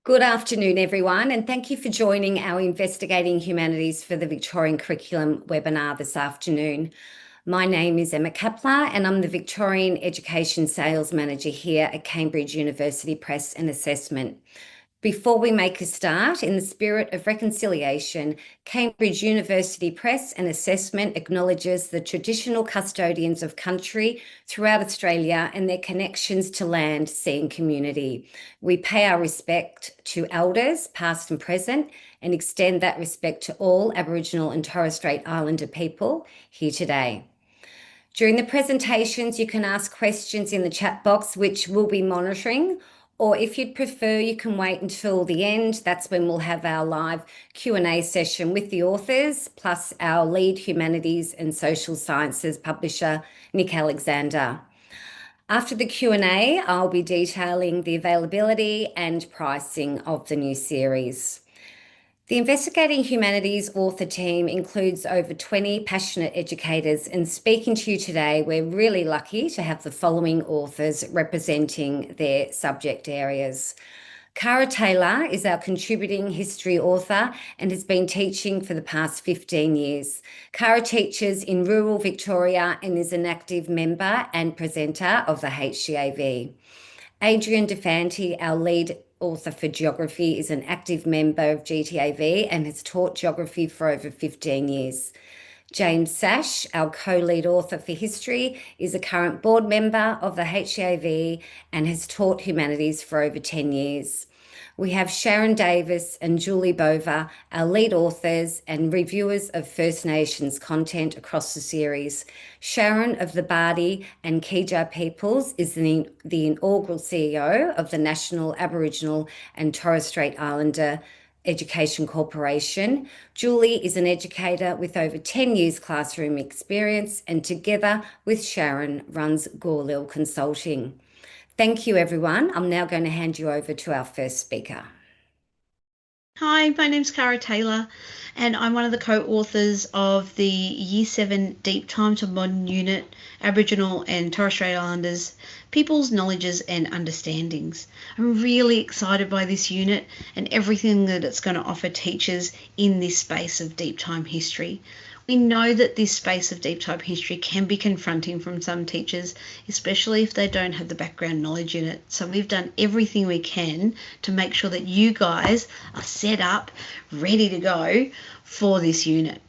Good afternoon, everyone, and thank you for joining our Investigating Humanities for the Victorian Curriculum webinar this afternoon. My name is Emma Kapler, and I'm the Victorian Education Sales Manager here at Cambridge University Press and Assessment. Before we make a start, in the spirit of reconciliation, Cambridge University Press and Assessment acknowledges the traditional custodians of country throughout Australia and their connections to land, sea and community. We pay our respect to elders, past and present, and extend that respect to all Aboriginal and Torres Strait Islander people here today. During the presentations, you can ask questions in the chat box, which we'll be monitoring, or if you'd prefer, you can wait until the end. That's when we'll have our live Q&A session with the authors, plus our lead humanities and social sciences publisher, Nick Alexander. After the Q&A, I'll be detailing the availability and pricing of the new series. The Investigating Humanities author team includes over 20 passionate educators, and speaking to you today, we're really lucky to have the following authors representing their subject areas. Cara Taylor is our contributing history author and has been teaching for the past 15 years. Cara teaches in rural Victoria and is an active member and presenter of the HGAV. Adrian Fanti, our lead author for geography, is an active member of GTAV and has taught geography for over 15 years. James Sach, our co-lead author for history, is a current board member of the HGAV and has taught humanities for over 10 years. We have Sharon Davis and Julie Bover, our lead authors and reviewers of First Nations content across the series. Sharon of the Bardi and Kija peoples is the inaugural CEO of the National Aboriginal and Torres Strait Islander Education Corporation. Julie is an educator with over 10 years classroom experience and together with Sharon runs Gorlil Consulting. Thank you, everyone. I'm now going to hand you over to our first speaker. Hi, my name's Cara Taylor, and I'm one of the co-authors of the Year 7 Deep Time to Modern Unit, Aboriginal and Torres Strait Islanders, People's Knowledges and Understandings. I'm really excited by this unit and everything that it's going to offer teachers in this space of deep time history. We know that this space of deep time history can be confronting from some teachers, especially if they don't have the background knowledge in it. So we've done everything we can to make sure that you guys are set up, ready to go for this unit.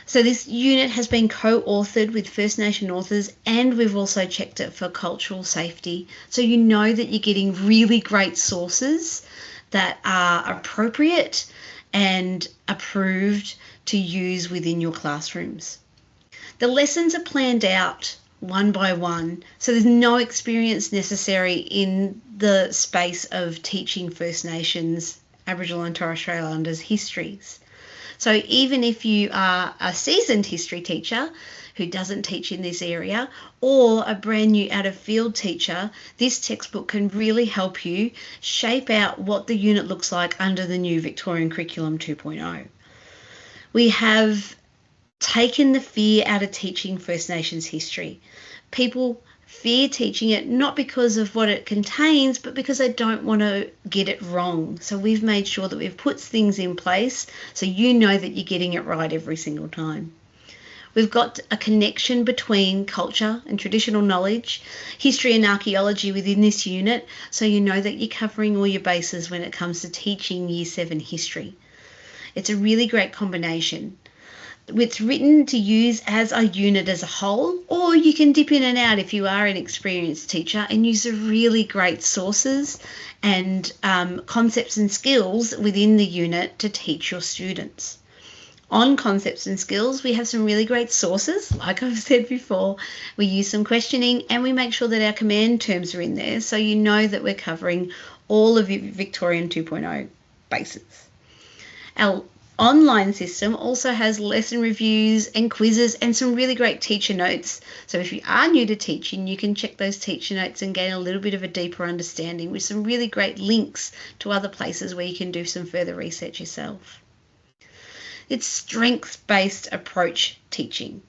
So this unit has been co-authored with First Nation authors, and we've also checked it for cultural safety. So you know that you're getting really great sources that are appropriate and approved to use within your classrooms. The lessons are planned out one by one, so there's no experience necessary in the space of teaching First Nations, Aboriginal and Torres Strait Islanders histories. So even if you are a seasoned history teacher who doesn't teach in this area, or a brand new out of field teacher, this textbook can really help you shape out what the unit looks like under the new Victorian Curriculum 2.0. We have taken the fear out of teaching First Nations history. People fear teaching it not because of what it contains, but because they don't want to get it wrong. So we've made sure that we've put things in place so you know that you're getting it right every single time. We've got a connection between culture and traditional knowledge, history and archaeology within this unit, so you know that you're covering all your bases when it comes to teaching Year 7 history. It's a really great combination. It's written to use as a unit as a whole, or you can dip in and out if you are an experienced teacher and use the really great sources and concepts and skills within the unit to teach your students. On concepts and skills, we have some really great sources. Like I've said before, we use some questioning and we make sure that our command terms are in there so you know that we're covering all of your Victorian 2.0 bases. Our online system also has lesson reviews and quizzes and some really great teacher notes. So if you are new to teaching, you can check those teacher notes and gain a little bit of a deeper understanding with some really great links to other places where you can do some further research yourself. It's strengths-based approach teaching.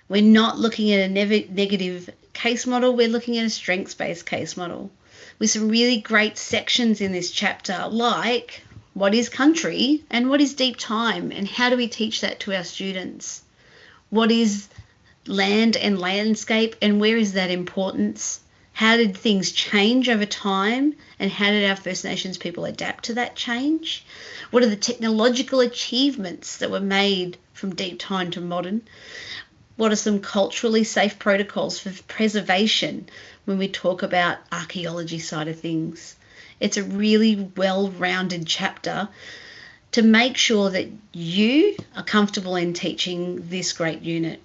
We're not looking at a negative case model, we're looking at a strengths-based case model. with some really great sections in this chapter, like what is country and what is deep time, and how do we teach that to our students? What is land and landscape, and where is that importance? How did things change over time, and how did our First Nations people adapt to that change? What are the technological achievements that were made from deep time to modern? What are some culturally safe protocols for preservation when we talk about archaeology side of things? It's a really well-rounded chapter to make sure that you are comfortable in teaching this great unit.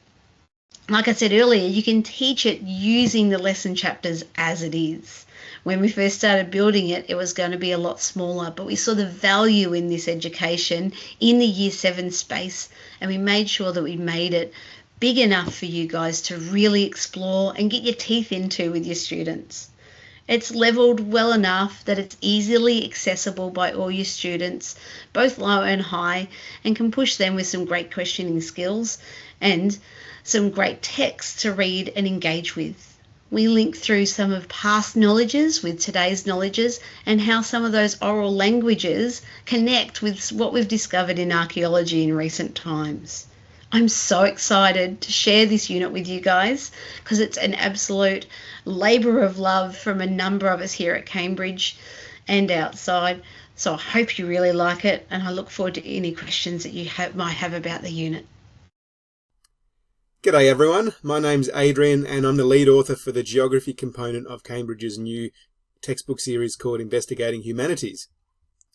Like I said earlier, you can teach it using the lesson chapters as it is. When we first started building it, it was going to be a lot smaller, but we saw the value in this education in the Year 7 space, and we made sure that we made it big enough for you guys to really explore and get your teeth into with your students. It's leveled well enough that it's easily accessible by all your students, both low and high, and can push them with some great questioning skills and some great text to read and engage with. We link through some of past knowledges with today's knowledges and how some of those oral languages connect with what we've discovered in archaeology in recent times. I'm so excited to share this unit with you guys because it's an absolute labour of love from a number of us here at Cambridge and outside. So I hope you really like it, and I look forward to any questions that you might have about the unit. G'day everyone, my name's Adrian and I'm the lead author for the geography component of Cambridge's new textbook series called Investigating Humanities.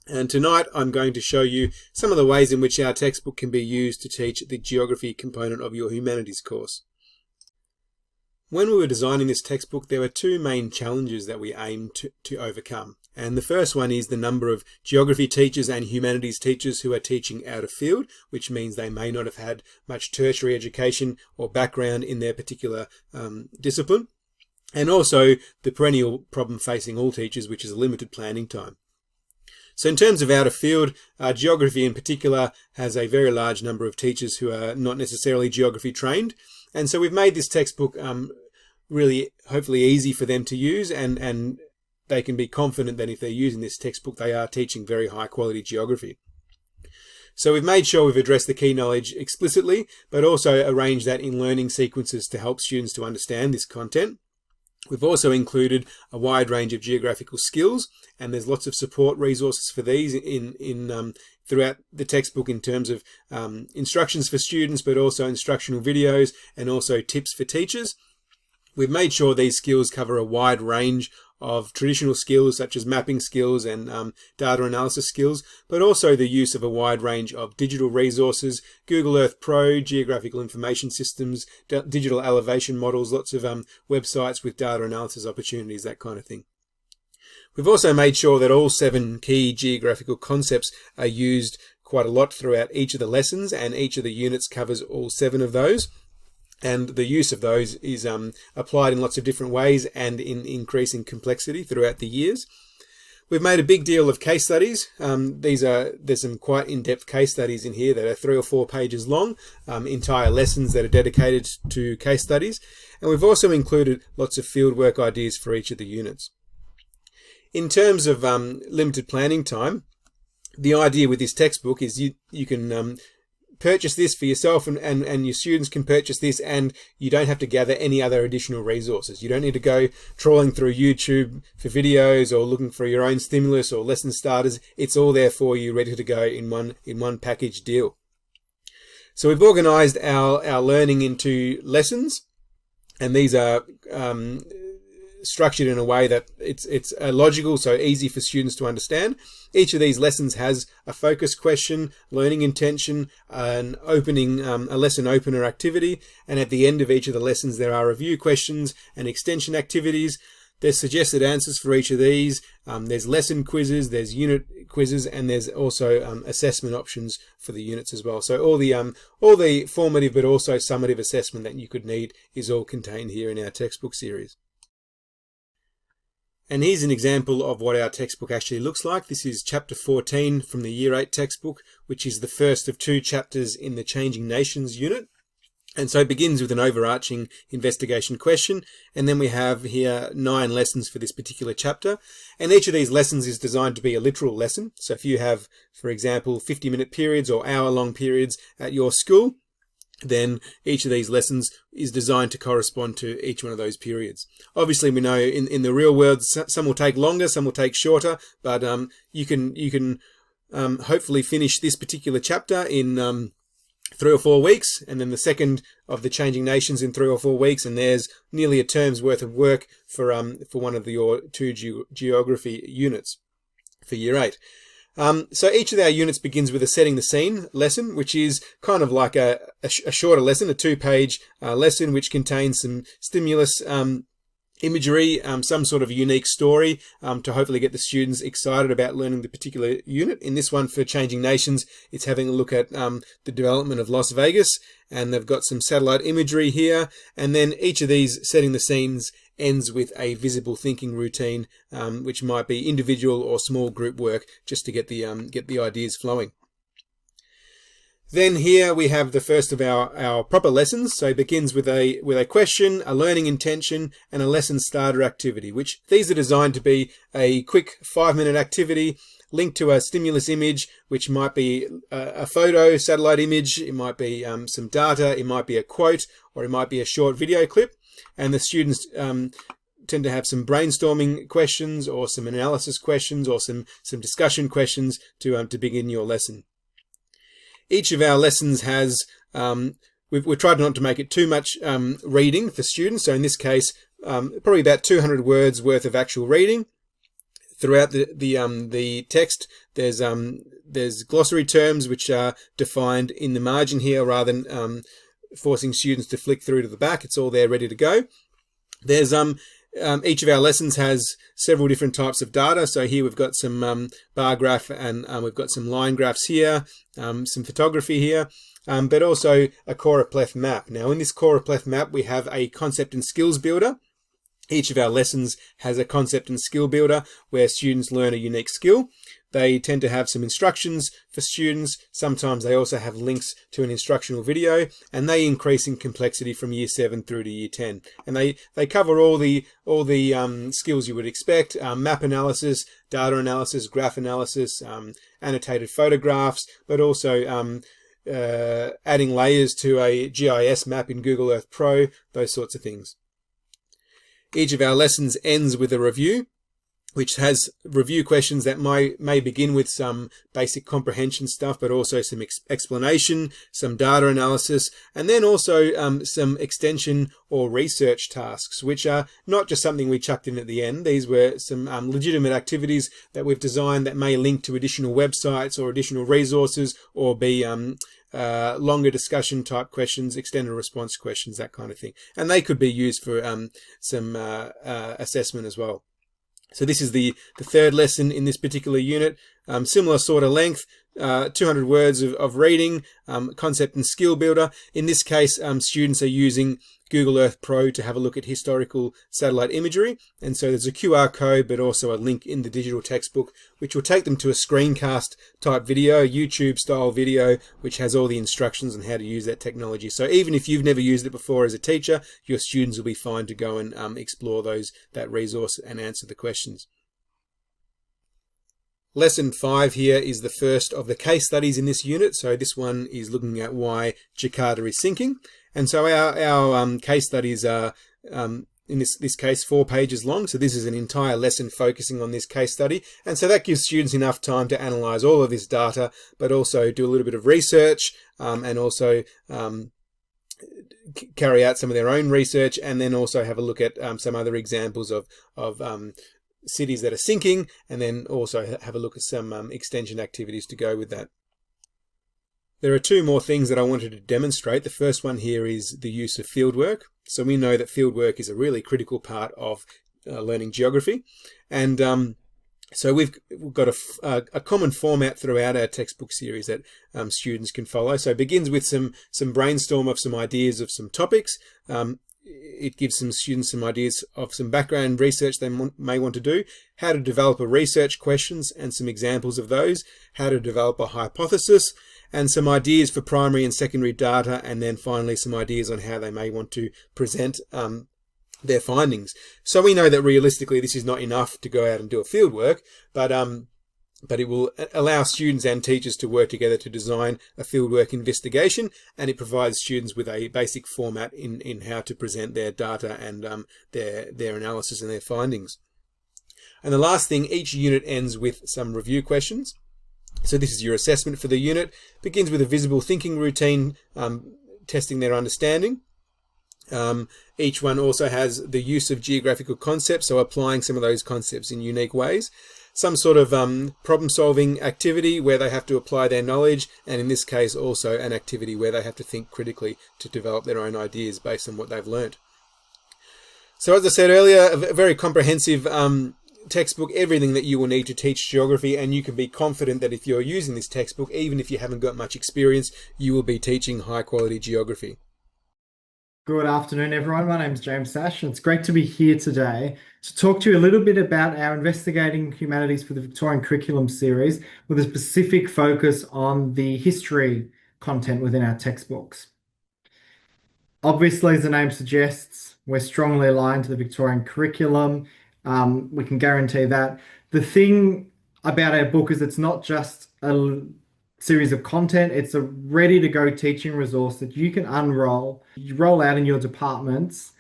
And tonight I'm going to show you some of the ways in which our textbook can be used to teach the geography component of your humanities course. When we were designing this textbook, there were two main challenges that we aimed to overcome. And the first one is the number of geography teachers and humanities teachers who are teaching out of field, which means they may not have had much tertiary education or background in their particular discipline. And also the perennial problem facing all teachers, which is a limited planning time. So in terms of out of field, geography in particular has a very large number of teachers who are not necessarily geography trained. And so we've made this textbook really hopefully easy for them to use, and they can be confident that if they're using this textbook, they are teaching very high quality geography. So we've made sure we've addressed the key knowledge explicitly, but also arranged that in learning sequences to help students to understand this content. We've also included a wide range of geographical skills, and there's lots of support resources for these throughout the textbook in terms of instructions for students, but also instructional videos and also tips for teachers. We've made sure these skills cover a wide range of traditional skills such as mapping skills and data analysis skills, but also the use of a wide range of digital resources, Google Earth Pro, geographical information systems, digital elevation models, lots of websites with data analysis opportunities, that kind of thing. We've also made sure that all 7 key geographical concepts are used quite a lot throughout each of the lessons, and each of the units covers all 7 of those. And the use of those is applied in lots of different ways and in increasing complexity throughout the years. We've made a big deal of case studies. There's some quite in-depth case studies in here that are 3 or 4 pages long, entire lessons that are dedicated to case studies. And we've also included lots of fieldwork ideas for each of the units. In terms of limited planning time, the idea with this textbook is you can purchase this for yourself, and your students can purchase this, and you don't have to gather any other additional resources. You don't need to go trawling through YouTube for videos or looking for your own stimulus or lesson starters. It's all there for you, ready to go in one package deal. So we've organized our learning into lessons, and these are structured in a way that it's logical, so easy for students to understand. Each of these lessons has a focus question, learning intention, a lesson opener activity, and at the end of each of the lessons there are review questions and extension activities. There's suggested answers for each of these. There's lesson quizzes, there's unit quizzes, and there's also assessment options for the units as well. So all the formative but also summative assessment that you could need is all contained here in our textbook series. And here's an example of what our textbook actually looks like. This is chapter 14 from the Year 8 textbook, which is the first of 2 chapters in the Changing Nations unit. And so it begins with an overarching investigation question, and then we have here 9 lessons for this particular chapter. And each of these lessons is designed to be a literal lesson. So if you have, for example, 50-minute periods or hour-long periods at your school, then each of these lessons is designed to correspond to each one of those periods. Obviously, we know in the real world, some will take longer, some will take shorter, but you can hopefully finish this particular chapter in 3 or 4 weeks, and then the second of the Changing Nations in 3 or 4 weeks, and there's nearly a term's worth of work for one of your 2 geography units for Year 8. So each of our units begins with a setting the scene lesson, which is kind of like a shorter lesson, a 2-page lesson, which contains some stimulus imagery, some sort of unique story to hopefully get the students excited about learning the particular unit. In this one for Changing Nations, it's having a look at the development of Las Vegas, and they've got some satellite imagery here, and then each of these setting the scenes ends with a visible thinking routine, which might be individual or small group work, just to get the ideas flowing. Then here we have the first of our proper lessons. So it begins with a question, a learning intention, and a lesson starter activity, which these are designed to be a quick 5-minute activity linked to a stimulus image, which might be a photo, satellite image, it might be some data, it might be a quote, or it might be a short video clip. And the students tend to have some brainstorming questions or some analysis questions or some discussion questions to begin your lesson. Each of our lessons has, we've tried not to make it too much reading for students. So in this case, probably about 200 words worth of actual reading. Throughout the text, there's glossary terms which are defined in the margin here rather than forcing students to flick through to the back. It's all there ready to go. There's each of our lessons has several different types of data. So here we've got some bar graph, and we've got some line graphs here, some photography here, but also a choropleth map. Now in this choropleth map, we have a concept and skills builder. Each of our lessons has a concept and skill builder where students learn a unique skill. They tend to have some instructions for students. Sometimes they also have links to an instructional video, and they increase in complexity from Year 7 through to Year 10. And they cover all the skills you would expect: map analysis, data analysis, graph analysis, annotated photographs, but also adding layers to a GIS map in Google Earth Pro, those sorts of things. Each of our lessons ends with a review, which has review questions that may begin with some basic comprehension stuff, but also some explanation, some data analysis, and then also some extension or research tasks, which are not just something we chucked in at the end. These were some legitimate activities that we've designed that may link to additional websites or additional resources, or be longer discussion type questions, extended response questions, that kind of thing. And they could be used for some assessment as well. So this is the third lesson in this particular unit. Similar sort of length, 200 words of reading, concept and skill builder. In this case, students are using Google Earth Pro to have a look at historical satellite imagery. And so there's a QR code, but also a link in the digital textbook, which will take them to a screencast type video, YouTube style video, which has all the instructions on how to use that technology. So even if you've never used it before as a teacher, your students will be fine to go and explore that resource and answer the questions. Lesson 5 here is the first of the case studies in this unit. So this one is looking at why Jakarta is sinking. And so our case studies are, in this case, 4 pages long. So this is an entire lesson focusing on this case study. And so that gives students enough time to analyze all of this data, but also do a little bit of research, and also carry out some of their own research, and then also have a look at some other examples of cities that are sinking, and then also have a look at some extension activities to go with that. There are 2 more things that I wanted to demonstrate. The first one here is the use of fieldwork. So we know that fieldwork is a really critical part of learning geography, and so we've got a common format throughout our textbook series that students can follow. So it begins with some brainstorm of some ideas of some topics. It gives some students some ideas of some background research they may want to do, how to develop a research questions and some examples of those, how to develop a hypothesis, and some ideas for primary and secondary data, and then finally some ideas on how they may want to present their findings. So we know that realistically this is not enough to go out and do a field work, but it will allow students and teachers to work together to design a fieldwork investigation, and it provides students with a basic format in how to present their data and their analysis and their findings. And the last thing, each unit ends with some review questions. So this is your assessment for the unit. Begins with a visible thinking routine, testing their understanding. Each one also has the use of geographical concepts, so applying some of those concepts in unique ways. Some sort of problem-solving activity where they have to apply their knowledge, and in this case also an activity where they have to think critically to develop their own ideas based on what they've learnt. So as I said earlier, a very comprehensive textbook, everything that you will need to teach geography, and you can be confident that if you're using this textbook, even if you haven't got much experience, you will be teaching high-quality geography. Good afternoon, everyone. My name is James Sach, and it's great to be here today to talk to you a little bit about our Investigating Humanities for the Victorian Curriculum series with a specific focus on the history content within our textbooks. Obviously, as the name suggests, we're strongly aligned to the Victorian curriculum. We can guarantee that. The thing about our book is it's not just a series of content, it's a ready-to-go teaching resource that you can roll out in your departments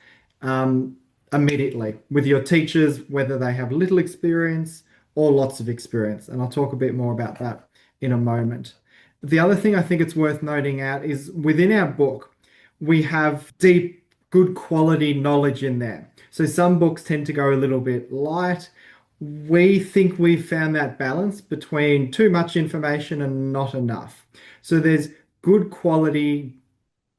immediately with your teachers, whether they have little experience or lots of experience. And I'll talk a bit more about that in a moment. The other thing I think it's worth noting out is within our book, we have deep, good quality knowledge in there. So some books tend to go a little bit light. We think we've found that balance between too much information and not enough. So there's good quality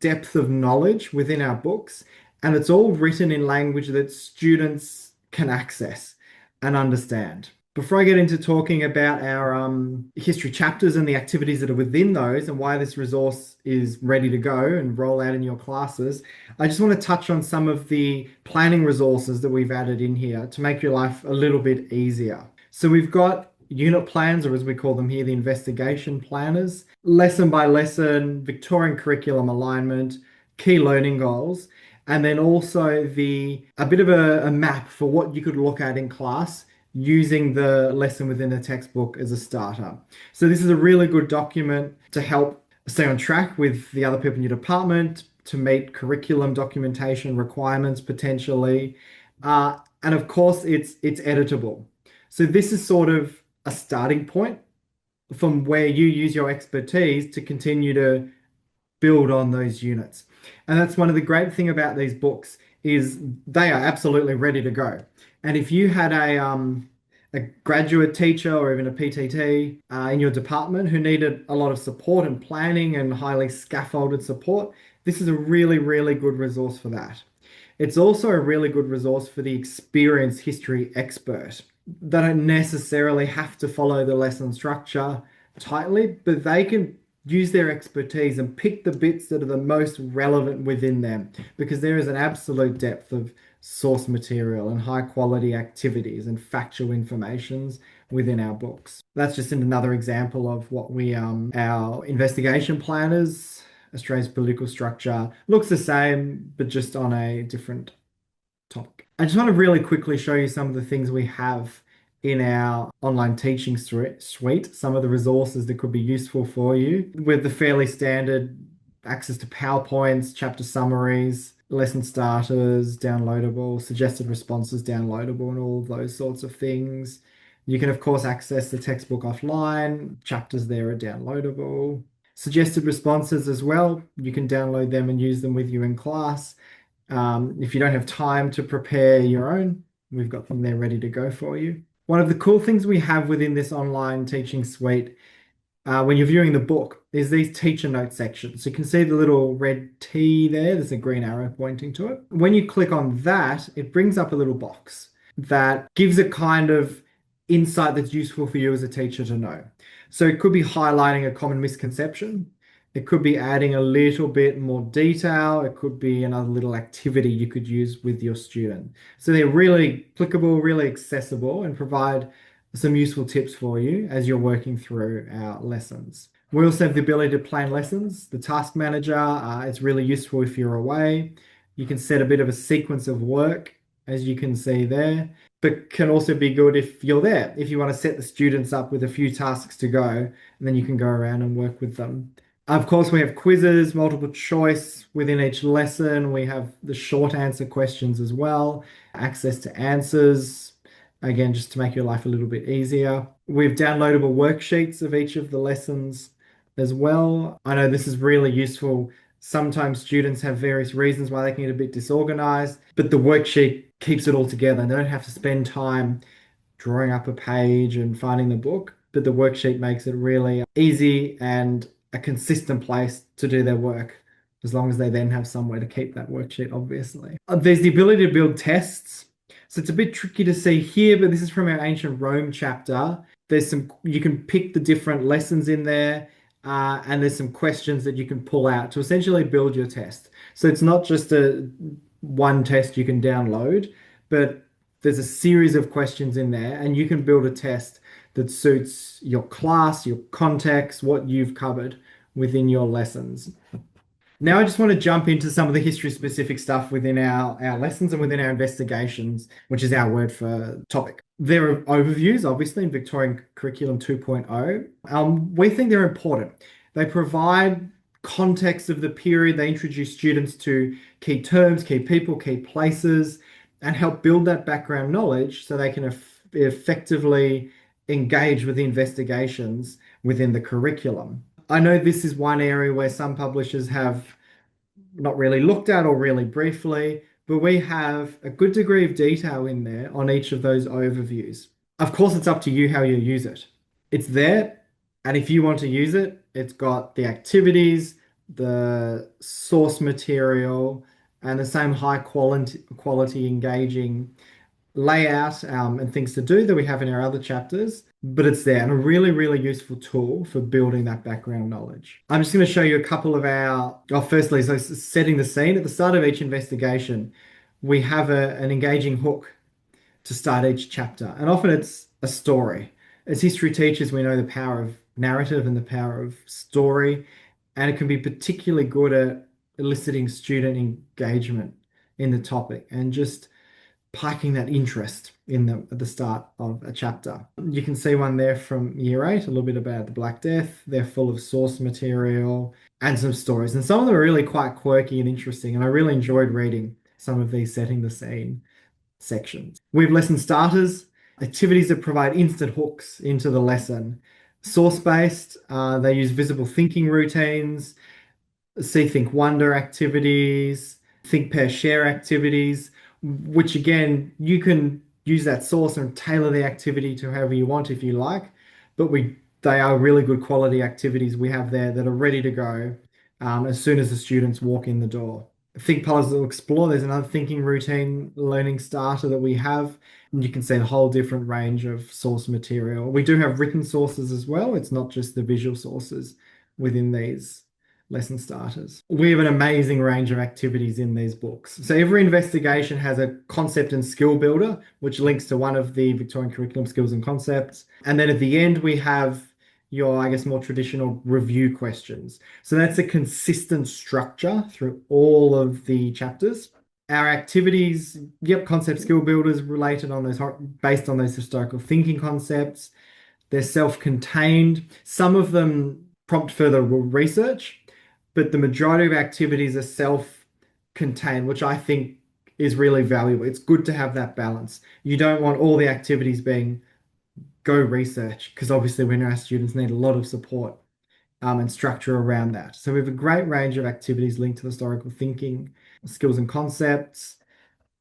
depth of knowledge within our books, and it's all written in language that students can access and understand. Before I get into talking about our history chapters and the activities that are within those and why this resource is ready to go and roll out in your classes, I just want to touch on some of the planning resources that we've added in here to make your life a little bit easier. So we've got unit plans, or as we call them here, the investigation planners, lesson by lesson, Victorian curriculum alignment, key learning goals, and then also a bit of a map for what you could look at in class using the lesson within the textbook as a starter. So this is a really good document to help stay on track with the other people in your department, to meet curriculum documentation requirements potentially. And of course, it's editable. So this is sort of a starting point from where you use your expertise to continue to build on those units. And that's one of the great things about these books is they are absolutely ready to go. And if you had a graduate teacher or even a PTT in your department who needed a lot of support and planning and highly scaffolded support, this is a really, really good resource for that. It's also a really good resource for the experienced history expert. They don't necessarily have to follow the lesson structure tightly, but they can use their expertise and pick the bits that are the most relevant within them, because there is an absolute depth of source material and high quality activities and factual informations within our books. That's just another example of what our investigation planners, Australia's political structure, looks the same, but just on a different topic. I just want to really quickly show you some of the things we have in our online teaching suite, some of the resources that could be useful for you, with the fairly standard access to PowerPoints, chapter summaries, lesson starters, downloadable, suggested responses downloadable, and all of those sorts of things. You can, of course, access the textbook offline. Chapters there are downloadable. Suggested responses as well. You can download them and use them with you in class. If you don't have time to prepare your own, we've got them there ready to go for you. One of the cool things we have within this online teaching suite when you're viewing the book is these teacher note sections. So you can see the little red T there. There's a green arrow pointing to it. When you click on that, it brings up a little box that gives a kind of insight that's useful for you as a teacher to know. So it could be highlighting a common misconception. It could be adding a little bit more detail. It could be another little activity you could use with your student. So they're really applicable, really accessible, and provide some useful tips for you as you're working through our lessons. We also have the ability to plan lessons. The task manager is really useful if you're away. You can set a bit of a sequence of work, as you can see there, but can also be good if you're there, if you want to set the students up with a few tasks to go, and then you can go around and work with them. Of course, we have quizzes, multiple choice within each lesson. We have the short answer questions as well, access to answers, again, just to make your life a little bit easier. We have downloadable worksheets of each of the lessons as well. I know this is really useful. Sometimes students have various reasons why they can get a bit disorganized, but the worksheet keeps it all together and they don't have to spend time drawing up a page and finding the book, but the worksheet makes it really easy and a consistent place to do their work, as long as they then have somewhere to keep that worksheet, obviously. There's the ability to build tests. So it's a bit tricky to see here, but this is from our ancient Rome chapter. There's some, you can pick the different lessons in there, and there's some questions that you can pull out to essentially build your test. So it's not just a one test you can download, but there's a series of questions in there, and you can build a test that suits your class, your context, what you've covered within your lessons. Now I just want to jump into some of the history specific stuff within our lessons and within our investigations, which is our word for topic. There are overviews, obviously, in Victorian Curriculum 2.0. We think they're important. They provide context of the period. They introduce students to key terms, key people, key places, and help build that background knowledge so they can effectively engage with the investigations within the curriculum. I know this is one area where some publishers have not really looked at or really briefly, but we have a good degree of detail in there on each of those overviews. Of course, it's up to you how you use it. It's there, and if you want to use it, it's got the activities, the source material, and the same high quality engaging layout and things to do that we have in our other chapters, but it's there and a really, really useful tool for building that background knowledge. I'm just going to show you a couple of firstly, so setting the scene. At the start of each investigation, we have an engaging hook to start each chapter, and often it's a story. As history teachers, we know the power of narrative and the power of story, and it can be particularly good at eliciting student engagement in the topic and just piking that interest in them at the start of a chapter. You can see one there from year 8, a little bit about the Black Death. They're full of source material and some stories, and some of them are really quite quirky and interesting, and I really enjoyed reading some of these setting the scene sections. We have lesson starters, activities that provide instant hooks into the lesson. Source-based, they use visible thinking routines, see, think, wonder activities, think, pair, share activities, which again, you can use that source and tailor the activity to however you want if you like, but they are really good quality activities we have there that are ready to go as soon as the students walk in the door. Think, puzzle, explore. There's another thinking routine learning starter that we have, and you can see a whole different range of source material. We do have written sources as well. It's not just the visual sources within these lesson starters. We have an amazing range of activities in these books. So every investigation has a concept and skill builder, which links to one of the Victorian curriculum skills and concepts. And then at the end, we have your, I guess, more traditional review questions. So that's a consistent structure through all of the chapters. Our activities, concept skill builders related on those, based on those historical thinking concepts. They're self-contained. Some of them prompt further research, but the majority of activities are self-contained, which I think is really valuable. It's good to have that balance. You don't want all the activities being go research, because obviously we know our students need a lot of support and structure around that. So we have a great range of activities linked to historical thinking, skills and concepts.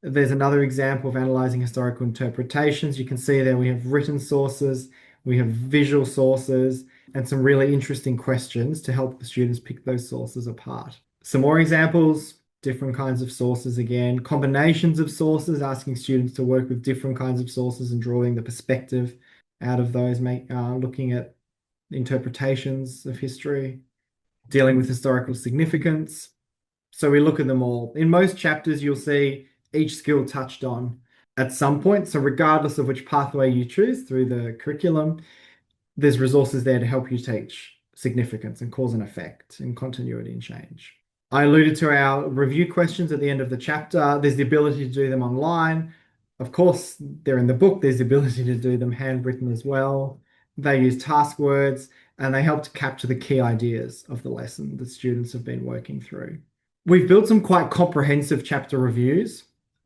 There's another example of analyzing historical interpretations. You can see there we have written sources, we have visual sources, and some really interesting questions to help the students pick those sources apart. Some more examples, different kinds of sources again, combinations of sources, asking students to work with different kinds of sources and drawing the perspective out of those, looking at interpretations of history, dealing with historical significance. So we look at them all. In most chapters, you'll see each skill touched on at some point. So regardless of which pathway you choose through the curriculum, there's resources there to help you teach significance and cause and effect and continuity and change. I alluded to our review questions at the end of the chapter. There's the ability to do them online. Of course, they're in the book. There's the ability to do them handwritten as well. They use task words and they help to capture the key ideas of the lesson that students have been working through. We've built some quite comprehensive chapter reviews.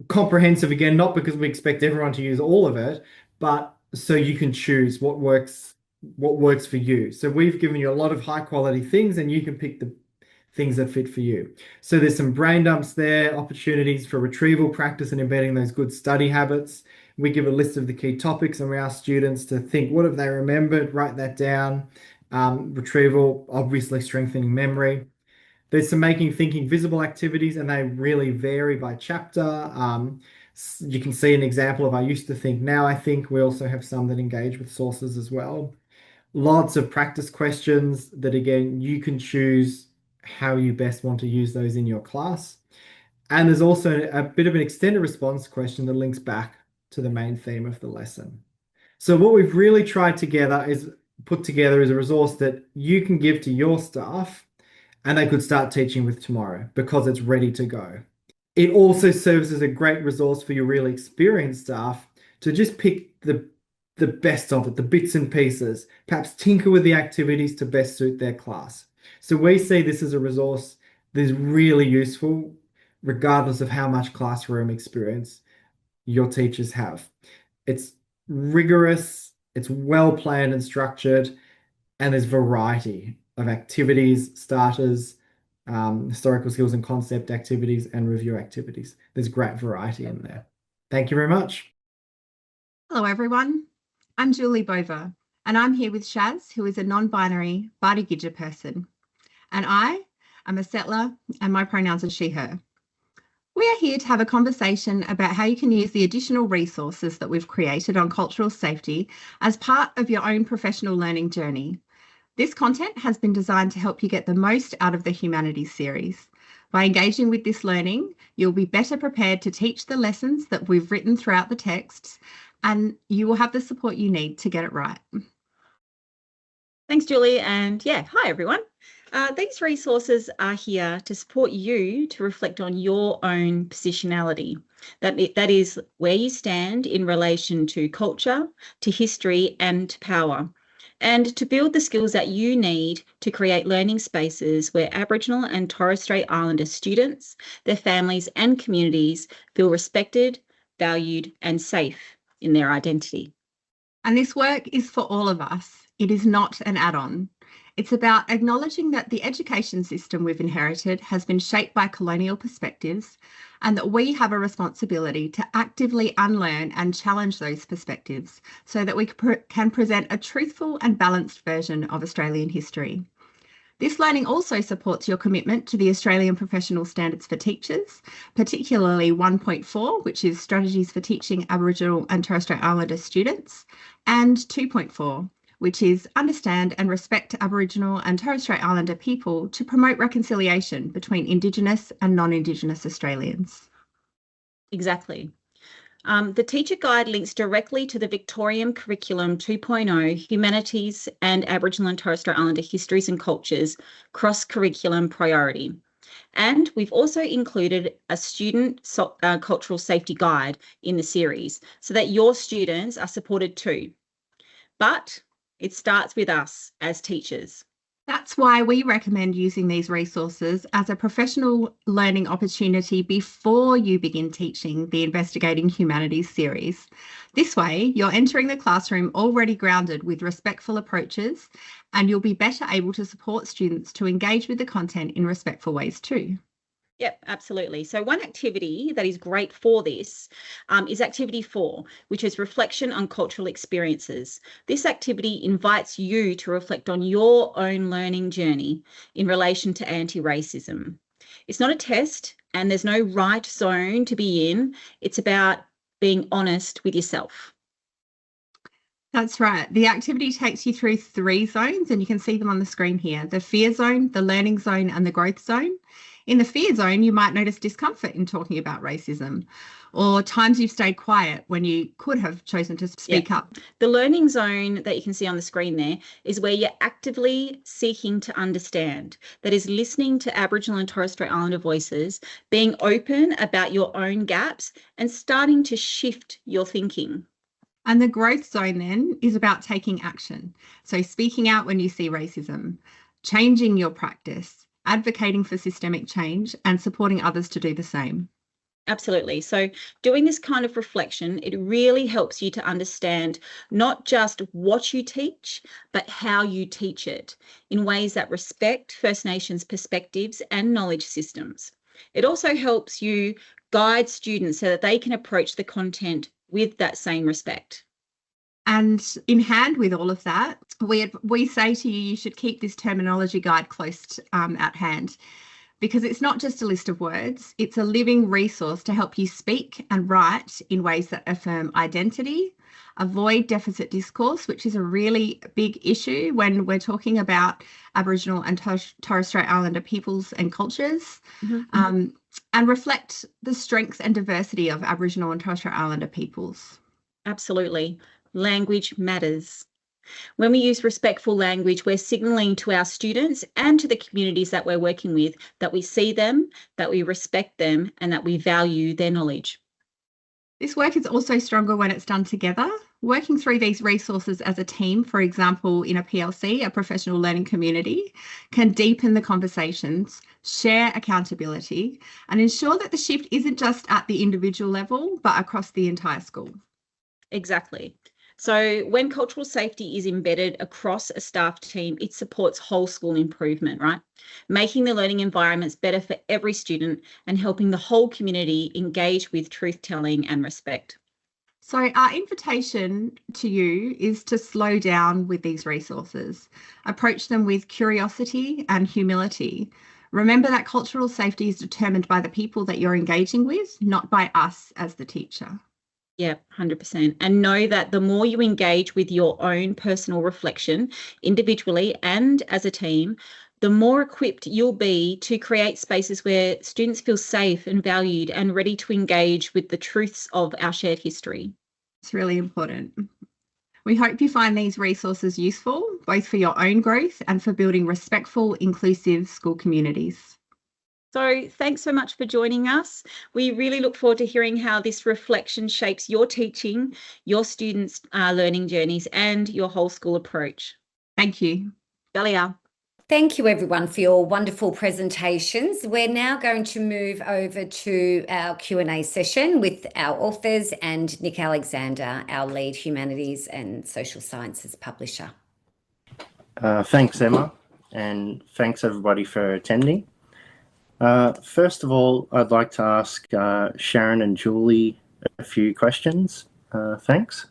Comprehensive, again, not because we expect everyone to use all of it, but so you can choose what works for you. So we've given you a lot of high quality things and you can pick the things that fit for you. So there's some brain dumps there, opportunities for retrieval practice and embedding those good study habits. We give a list of the key topics and we ask students to think, what have they remembered? Write that down. Retrieval, obviously strengthening memory. There's some making thinking visible activities and they really vary by chapter. You can see an example of I used to think, now I think. We also have some that engage with sources as well. Lots of practice questions that, again, you can choose how you best want to use those in your class. And there's also a bit of an extended response question that links back to the main theme of the lesson. So what we've really tried together is put together is a resource that you can give to your staff and they could start teaching with tomorrow because it's ready to go. It also serves as a great resource for your really experienced staff to just pick the best of it, the bits and pieces, perhaps tinker with the activities to best suit their class. So we see this as a resource that is really useful, regardless of how much classroom experience your teachers have. It's rigorous, it's well planned and structured, and there's variety of activities, starters, historical skills and concept activities, and review activities. There's great variety in there. Thank you very much. Hello, everyone. I'm Julie Bover, and I'm here with Shaz, who is a non-binary Bardi-Gidja person. And I am a settler, and my pronouns are she, her. We are here to have a conversation about how you can use the additional resources that we've created on cultural safety as part of your own professional learning journey. This content has been designed to help you get the most out of the Humanities series. By engaging with this learning, you'll be better prepared to teach the lessons that we've written throughout the texts, and you will have the support you need to get it right. Thanks, Julie. And hi, everyone. These resources are here to support you to reflect on your own positionality. That is where you stand in relation to culture, to history, and to power, and to build the skills that you need to create learning spaces where Aboriginal and Torres Strait Islander students, their families, and communities feel respected, valued, and safe in their identity. And this work is for all of us. It is not an add-on. It's about acknowledging that the education system we've inherited has been shaped by colonial perspectives and that we have a responsibility to actively unlearn and challenge those perspectives so that we can present a truthful and balanced version of Australian history. This learning also supports your commitment to the Australian Professional Standards for Teachers, particularly 1.4, which is Strategies for Teaching Aboriginal and Torres Strait Islander Students, and 2.4, which is Understand and Respect Aboriginal and Torres Strait Islander people to promote reconciliation between Indigenous and non-Indigenous Australians. Exactly. The teacher guide links directly to the Victorian Curriculum 2.0 Humanities and Aboriginal and Torres Strait Islander Histories and Cultures cross-curriculum priority. And we've also included a student cultural safety guide in the series so that your students are supported too. But it starts with us as teachers. That's why we recommend using these resources as a professional learning opportunity before you begin teaching the Investigating Humanities series. This way, you're entering the classroom already grounded with respectful approaches, and you'll be better able to support students to engage with the content in respectful ways too. Yep, absolutely. So one activity that is great for this is activity 4, which is reflection on cultural experiences. This activity invites you to reflect on your own learning journey in relation to anti-racism. It's not a test and there's no right zone to be in. It's about being honest with yourself. That's right. The activity takes you through 3 zones and you can see them on the screen here: the fear zone, the learning zone, and the growth zone. In the fear zone, you might notice discomfort in talking about racism, or times you've stayed quiet when you could have chosen to speak up. The learning zone that you can see on the screen there is where you're actively seeking to understand. That is listening to Aboriginal and Torres Strait Islander voices, being open about your own gaps and starting to shift your thinking. And the growth zone then is about taking action. So speaking out when you see racism, changing your practice, advocating for systemic change, and supporting others to do the same. Absolutely. So doing this kind of reflection, it really helps you to understand not just what you teach, but how you teach it in ways that respect First Nations perspectives and knowledge systems. It also helps you guide students so that they can approach the content with that same respect. And in hand with all of that, we say to you, you should keep this terminology guide close at hand, because it's not just a list of words, it's a living resource to help you speak and write in ways that affirm identity, avoid deficit discourse, which is a really big issue when we're talking about Aboriginal and Torres Strait Islander peoples and cultures, and reflect the strengths and diversity of Aboriginal and Torres Strait Islander peoples. Absolutely. Language matters. When we use respectful language, we're signalling to our students and to the communities that we're working with that we see them, that we respect them, and that we value their knowledge. This work is also stronger when it's done together. Working through these resources as a team, for example, in a PLC, a professional learning community, can deepen the conversations, share accountability, and ensure that the shift isn't just at the individual level, but across the entire school. Exactly. So when cultural safety is embedded across a staff team, it supports whole school improvement, right? Making the learning environments better for every student and helping the whole community engage with truth-telling and respect. So our invitation to you is to slow down with these resources, approach them with curiosity and humility. Remember that cultural safety is determined by the people that you're engaging with, not by us as the teacher. Yeah, 100%. And know that the more you engage with your own personal reflection, individually and as a team, the more equipped you'll be to create spaces where students feel safe and valued and ready to engage with the truths of our shared history. It's really important. We hope you find these resources useful, both for your own growth and for building respectful, inclusive school communities. So thanks so much for joining us. We really look forward to hearing how this reflection shapes your teaching, your students' learning journeys, and your whole school approach. Thank you. Dalia. Thank you, everyone, for your wonderful presentations. We're now going to move over to our Q&A session with our authors and Nick Alexander, our lead Humanities and Social Sciences publisher. Thanks, Emma, and thanks, everybody, for attending. First of all, I'd like to ask Sharon and Julie a few questions. Thanks.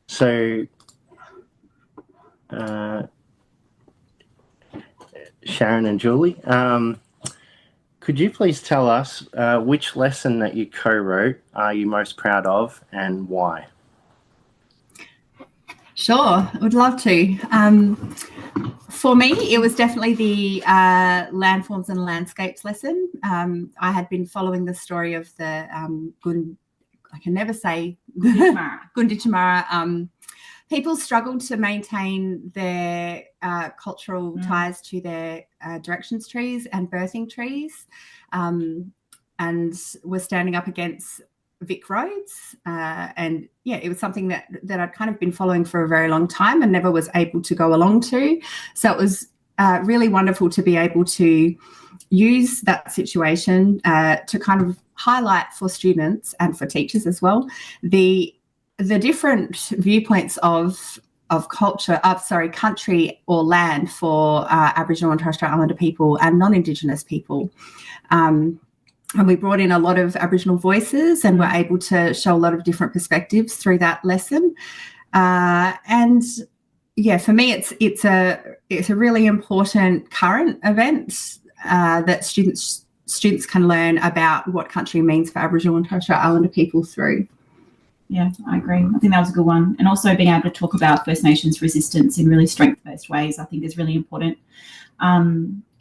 So, Sharon and Julie, could you please tell us which lesson that you co-wrote are you most proud of and why? Sure, I would love to. For me, it was definitely the landforms and landscapes lesson. I had been following the story of the I can never say Gunditjmara. People struggled to maintain their cultural ties to their directions trees and birthing trees, and were standing up against Vic roads, and yeah, it was something that I'd kind of been following for a very long time and never was able to go along to. So it was really wonderful to be able to use that situation to kind of highlight for students and for teachers as well the different viewpoints of culture, country or land for Aboriginal and Torres Strait Islander people and non-Indigenous people. And we brought in a lot of Aboriginal voices and were able to show a lot of different perspectives through that lesson. And yeah, for me, it's a really important current event that students can learn about what country means for Aboriginal and Torres Strait Islander people through. Yeah, I agree. I think that was a good one. And also being able to talk about First Nations resistance in really strength-based ways, I think is really important.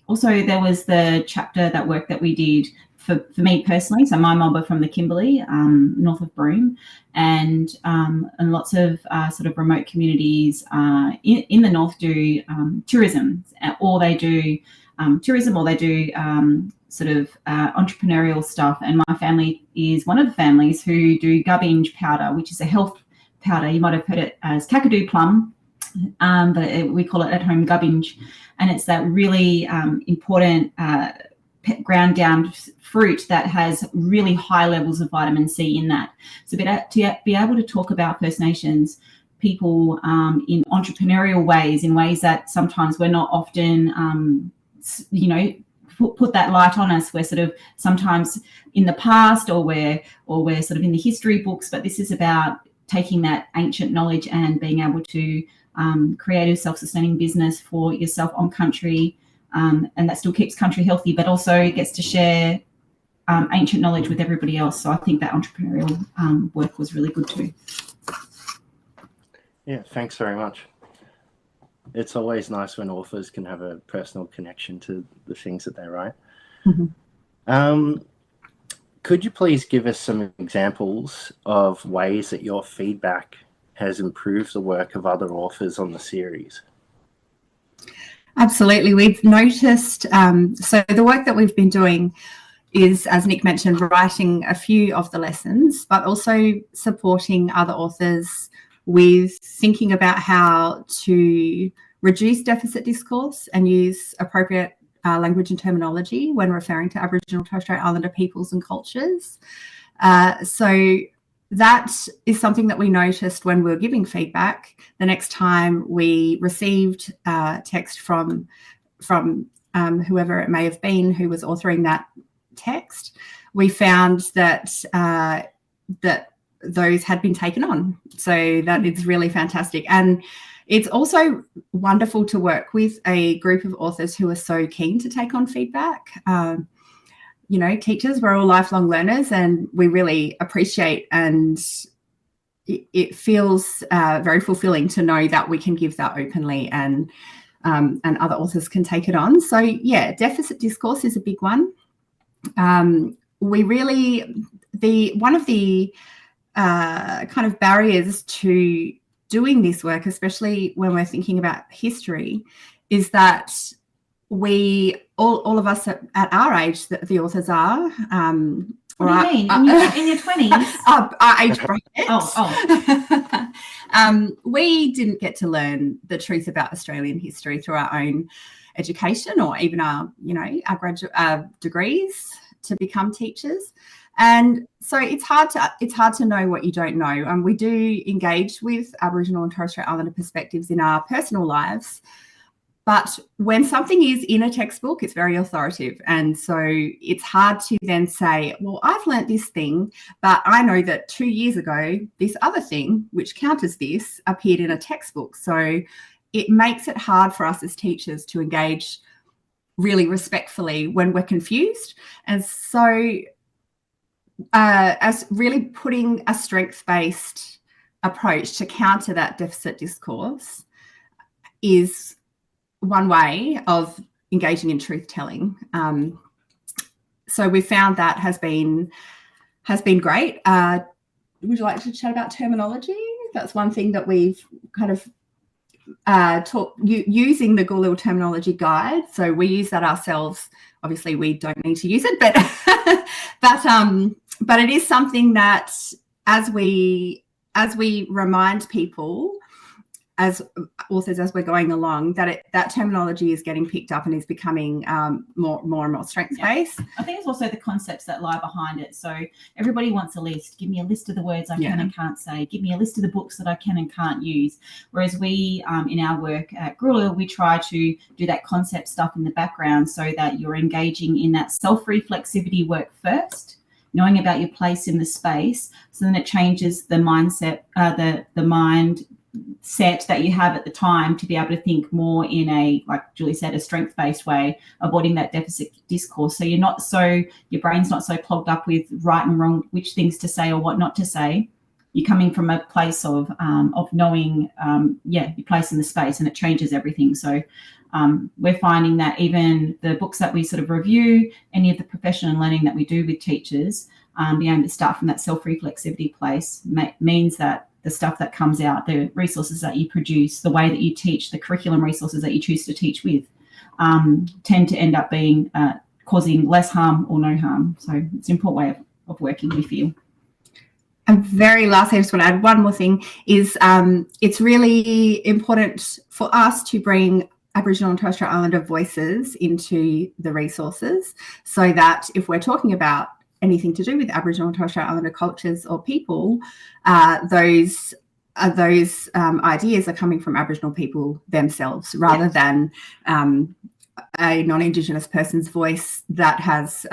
also there was the chapter, that work that we did for me personally. So my mobber from the Kimberley, north of Broome, and lots of sort of remote communities in the north do tourism, or they do sort of entrepreneurial stuff. And my family is one of the families who do gubbinge powder, which is a health powder. You might have heard it as kakadu plum, but we call it at home gubbinge. And it's that really important ground down fruit that has really high levels of vitamin C in that. So to be able to talk about First Nations people in entrepreneurial ways, in ways that sometimes we're not often, put that light on us. We're sort of sometimes in the past, or we're sort of in the history books, but this is about taking that ancient knowledge and being able to create a self-sustaining business for yourself on country, and that still keeps country healthy, but also gets to share ancient knowledge with everybody else. So I think that entrepreneurial work was really good too. Yeah, thanks very much. It's always nice when authors can have a personal connection to the things that they write. Mm-hmm. Could you please give us some examples of ways that your feedback has improved the work of other authors on the series? Absolutely. We've noticed, so the work that we've been doing is, as Nick mentioned, writing a few of the lessons, but also supporting other authors with thinking about how to reduce deficit discourse and use appropriate language and terminology when referring to Aboriginal and Torres Strait Islander peoples and cultures. So that is something that we noticed when we were giving feedback. The next time we received text from whoever it may have been who was authoring that text, we found that that those had been taken on. So that is really fantastic. And it's also wonderful to work with a group of authors who are so keen to take on feedback. Teachers, we're all lifelong learners, and we really appreciate, and it feels very fulfilling to know that we can give that openly, and other authors can take it on. So yeah, deficit discourse is a big one. One of the kind of barriers to doing this work, especially when we're thinking about history, is that we all of us at our age, that the authors are. What do you mean? In your 20s? Our age bracket. Oh. We didn't get to learn the truth about Australian history through our own education, or even our graduate degrees to become teachers. And so it's hard to know what you don't know. And we do engage with Aboriginal and Torres Strait Islander perspectives in our personal lives. But when something is in a textbook, it's very authoritative. And so it's hard to then say, well, I've learnt this thing, but I know that 2 years ago, this other thing, which counters this, appeared in a textbook. So it makes it hard for us as teachers to engage really respectfully when we're confused. And so as really putting a strengths-based approach to counter that deficit discourse is one way of engaging in truth-telling. So we found that has been great. Would you like to chat about terminology? That's one thing that we've kind of taught, using the Gulil terminology guide. So we use that ourselves. Obviously, we don't need to use it, but it is something that as we remind people, as authors, as we're going along, that terminology is getting picked up and is becoming more and more strengths-based. Yeah. I think it's also the concepts that lie behind it. So everybody wants a list. Give me a list of the words I can and can't say. Give me a list of the books that I can and can't use. Whereas we, in our work at Gulil, we try to do that concept stuff in the background so that you're engaging in that self-reflexivity work first, knowing about your place in the space. So then it changes the mindset, the mind set that you have at the time to be able to think more in a, like Julie said, a strength-based way, avoiding that deficit discourse. So your brain's not so clogged up with right and wrong, which things to say or what not to say. You're coming from a place of knowing, your place in the space, and it changes everything. So we're finding that even the books that we sort of review, any of the professional learning that we do with teachers, being able to start from that self-reflexivity place means that the stuff that comes out, the resources that you produce, the way that you teach, the curriculum resources that you choose to teach with, tend to end up being causing less harm or no harm. So it's an important way of working, we feel. And very lastly, I just want to add one more thing, is it's really important for us to bring Aboriginal and Torres Strait Islander voices into the resources, so that if we're talking about anything to do with Aboriginal and Torres Strait Islander cultures or people, those ideas are coming from Aboriginal people themselves, rather than a non-Indigenous person's voice that has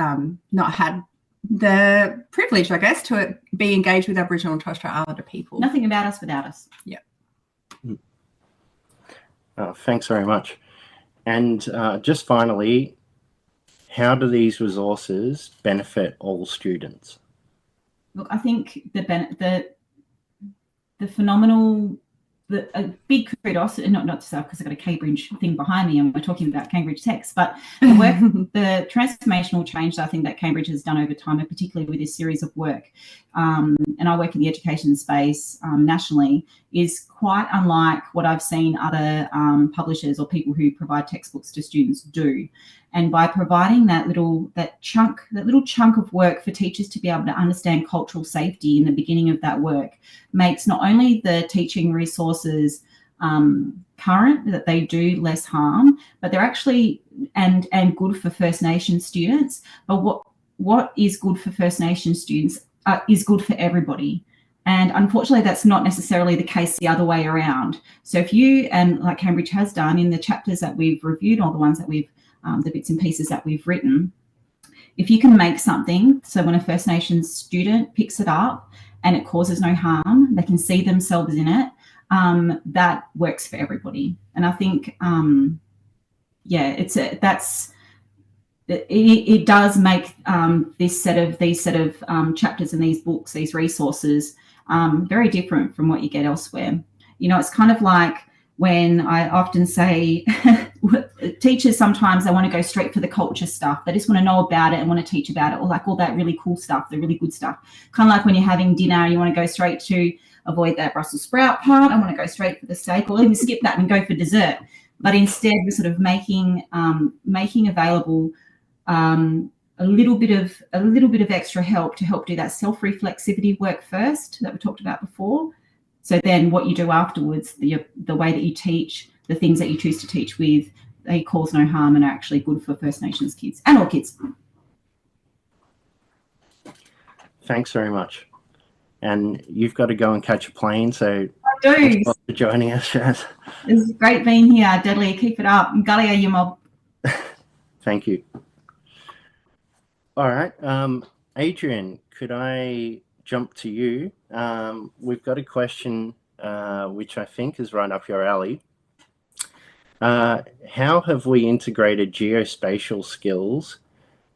not had the privilege, I guess, to be engaged with Aboriginal and Torres Strait Islander people. Nothing about us without us. Yeah. Thanks very much. And just finally, how do these resources benefit all students? Look, I think the phenomenal, a big kudos, not to say because I've got a Cambridge thing behind me and we're talking about Cambridge texts, but the work, the transformational change that I think that Cambridge has done over time, and particularly with this series of work, and I work in the education space nationally, is quite unlike what I've seen other publishers or people who provide textbooks to students do. And by providing that little chunk of work for teachers to be able to understand cultural safety in the beginning of that work, makes not only the teaching resources current, that they do less harm, but they're actually and good for First Nations students. But what is good for First Nations students is good for everybody. And unfortunately, that's not necessarily the case the other way around. So if you, and like Cambridge has done in the chapters that we've reviewed, or the ones that we've the bits and pieces that we've written, if you can make something so when a First Nations student picks it up and it causes no harm, they can see themselves in it, that works for everybody. And I think, it does make these set of chapters and these books, these resources, very different from what you get elsewhere. You know, it's kind of like when I often say teachers sometimes they want to go straight for the culture stuff. They just want to know about it and want to teach about it, or like all that really cool stuff, the really good stuff. Kind of like when you're having dinner, you want to go straight to avoid that Brussels sprout part. I want to go straight for the steak, or even skip that and go for dessert. But instead, we're sort of making available a little bit of extra help to help do that self-reflexivity work first that we talked about before. So then what you do afterwards, the way that you teach, the things that you choose to teach with, they cause no harm and are actually good for First Nations kids and all kids. Thanks very much. And you've got to go and catch a plane, so I do. Thanks for joining us, Shaz. It's great being here, Deadly. Keep it up. Galia, you mob. Thank you. All right. Adrian, could I jump to you? We've got a question which I think is right up your alley. How have we integrated geospatial skills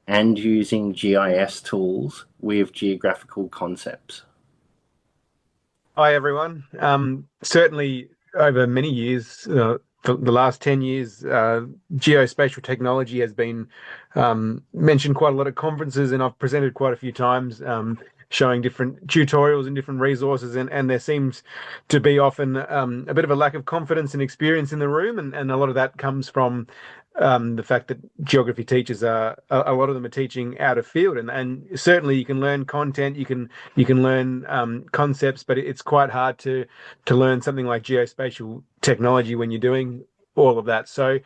and using GIS tools with geographical concepts? Hi, everyone. Certainly over many years, for the last 10 years, geospatial technology has been mentioned quite a lot at conferences, and I've presented quite a few times showing different tutorials and different resources, and there seems to be often a bit of a lack of confidence and experience in the room, and a lot of that comes from the fact that geography teachers a lot of them are teaching out of field, and certainly you can learn content, you can learn concepts, but it's quite hard to learn something like geospatial technology when you're doing all of that. So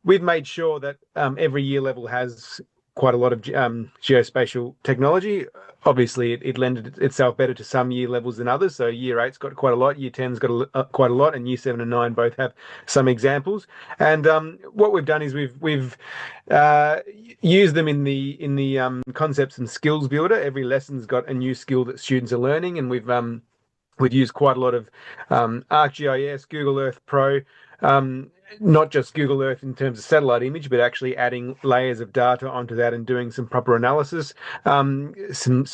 we've made sure that every year level has quite a lot of geospatial technology. Obviously, it lended itself better to some year levels than others. So year 8's got quite a lot, year 10's got quite a lot, and year 7 and 9 both have some examples. And what we've done is we've used them in the concepts and skills builder. Every lesson's got a new skill that students are learning, and we've used quite a lot of ArcGIS, Google Earth Pro, not just Google Earth in terms of satellite image, but actually adding layers of data onto that and doing some proper analysis, some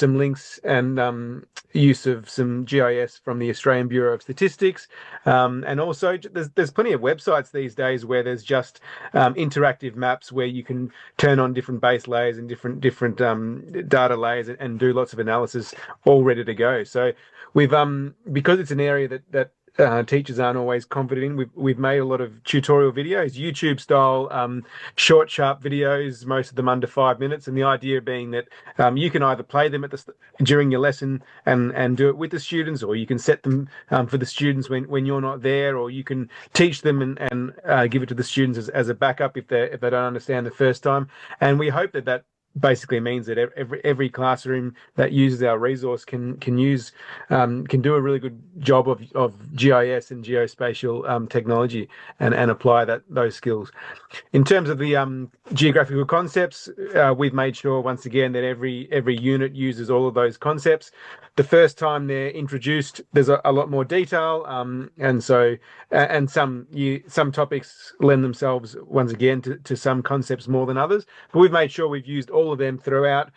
links and use of some GIS from the Australian Bureau of Statistics, and also there's plenty of websites these days where there's just interactive maps where you can turn on different base layers and different data layers and do lots of analysis, all ready to go. So we've because it's an area that teachers aren't always confident in. We've made a lot of tutorial videos, YouTube style, short, sharp videos, most of them under 5 minutes. And the idea being that you can either play them during your lesson and do it with the students, or you can set them for the students when you're not there, or you can teach them and give it to the students as a backup if they don't understand the first time. And we hope that basically means that every classroom that uses our resource can do a really good job of GIS and geospatial technology and apply those skills. In terms of the geographical concepts, we've made sure once again that every unit uses all of those concepts. The first time they're introduced, there's a lot more detail, and some topics lend themselves once again to some concepts more than others. But we've made sure we've used all of them throughout.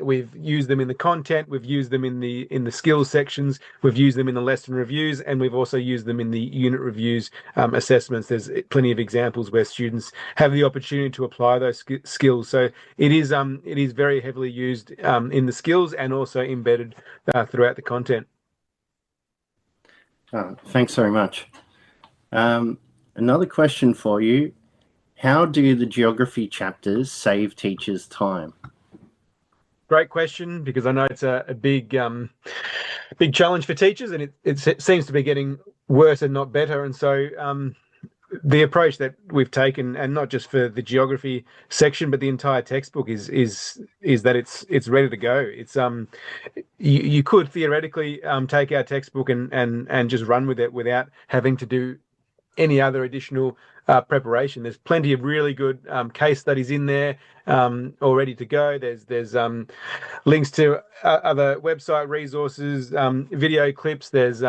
We've used them in the content, we've used them in the skills sections, we've used them in the lesson reviews, and we've also used them in the unit reviews assessments. There's plenty of examples where students have the opportunity to apply those skills. So it is very heavily used in the skills and also embedded throughout the content. Thanks very much. Another question for you. How do the geography chapters save teachers time? Great question, because I know it's a big challenge for teachers, and it seems to be getting worse and not better. And so the approach that we've taken, and not just for the geography section, but the entire textbook, is that it's ready to go. It's you could theoretically take our textbook and just run with it without having to do any other additional preparation. There's plenty of really good case studies in there all ready to go. There's links to other website resources, video clips. There's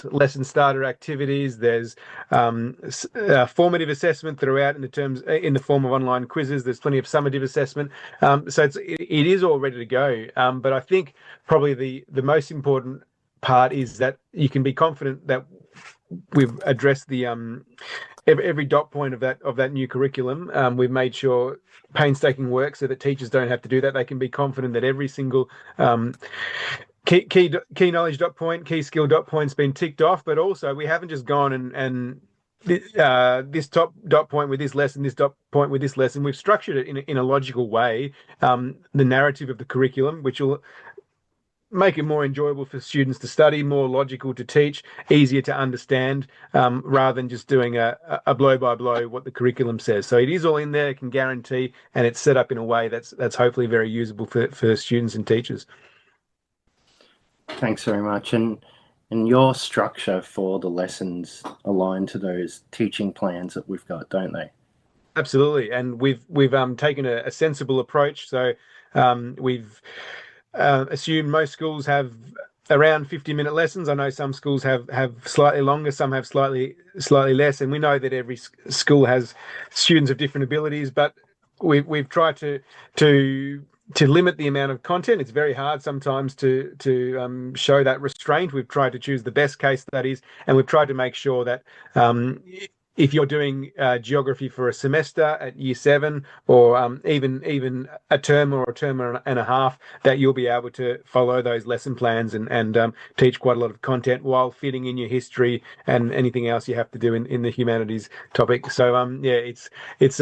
lesson starter activities. There's formative assessment throughout in the form of online quizzes. There's plenty of summative assessment. So it is all ready to go. But I think probably the most important part is that you can be confident that we've addressed the every dot point of that new curriculum. We've made sure painstaking work so that teachers don't have to do that. They can be confident that every single key knowledge dot point, key skill dot point's been ticked off. But also we haven't just gone and this top dot point with this lesson, this dot point with this lesson. We've structured it in a logical way, the narrative of the curriculum, which will make it more enjoyable for students to study, more logical to teach, easier to understand, rather than just doing a blow by blow what the curriculum says. So it is all in there, I can guarantee, and it's set up in a way that's hopefully very usable for students and teachers. Thanks very much. And your structure for the lessons align to those teaching plans that we've got, don't they? Absolutely, and we've taken a sensible approach. So we've assumed most schools have around 50-minute lessons. I know some schools have slightly longer, some have slightly less, and we know that every school has students of different abilities, but we've tried to limit the amount of content. It's very hard sometimes to show that restraint. We've tried to choose the best case studies, and we've tried to make sure that if you're doing geography for a semester at Year 7, or even a term or a term and a half, that you'll be able to follow those lesson plans and teach quite a lot of content while fitting in your history and anything else you have to do in the humanities topic. So it's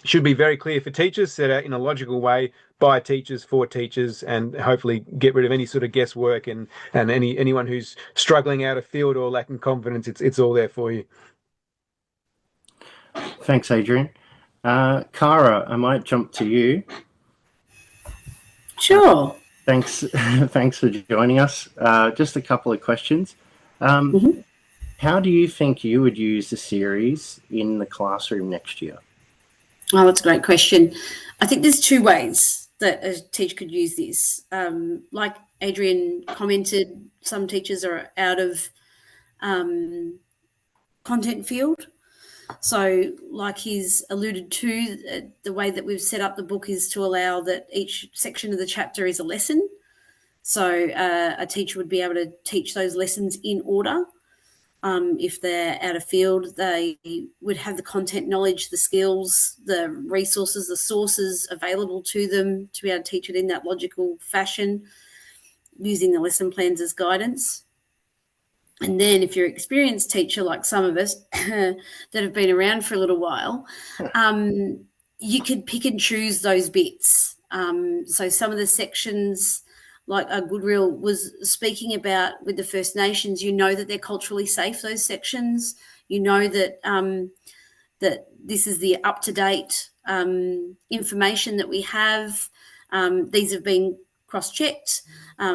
should be very clear for teachers, set out in a logical way by teachers for teachers, and hopefully get rid of any sort of guesswork and anyone who's struggling out of field or lacking confidence. It's all there for you. Thanks, Adrian. Cara, I might jump to you. Sure. Thanks for joining us. Just a couple of questions. How do you think you would use the series in the classroom next year? Oh, that's a great question. I think there's two ways that a teacher could use this. Like Adrian commented, some teachers are out of content field. So like he's alluded to, the way that we've set up the book is to allow that each section of the chapter is a lesson. So a teacher would be able to teach those lessons in order. If they're out of field, they would have the content knowledge, the skills, the resources, the sources available to them to be able to teach it in that logical fashion, using the lesson plans as guidance. And then if you're an experienced teacher like some of us that have been around for a little while, you could pick and choose those bits. So some of the sections, like Goodwill was speaking about with the First Nations, you know that they're culturally safe, those sections. You know that that this is the up-to-date information that we have. These have been cross-checked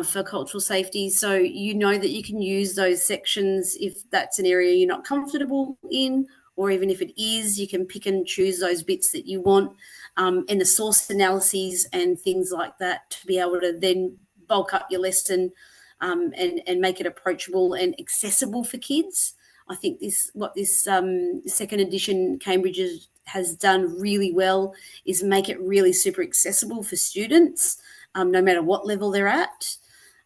for cultural safety. So you know that you can use those sections if that's an area you're not comfortable in, or even if it is, you can pick and choose those bits that you want, and the source analyses and things like that to be able to then bulk up your lesson and make it approachable and accessible for kids. I think what this second edition Cambridge has done really well is make it really super accessible for students, no matter what level they're at,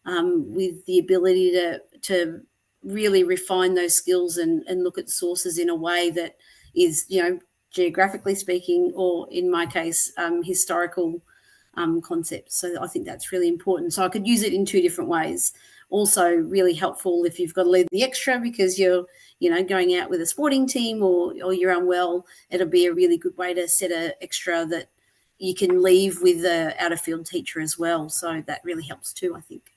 with the ability to really refine those skills and look at sources in a way that is, geographically speaking, or in my case, historical concepts. So I think that's really important. So I could use it in two different ways. Also really helpful if you've got to leave the extra because you're, going out with a sporting team or you're unwell. It'll be a really good way to set an extra that you can leave with the out of field teacher as well. So that really helps too, I think.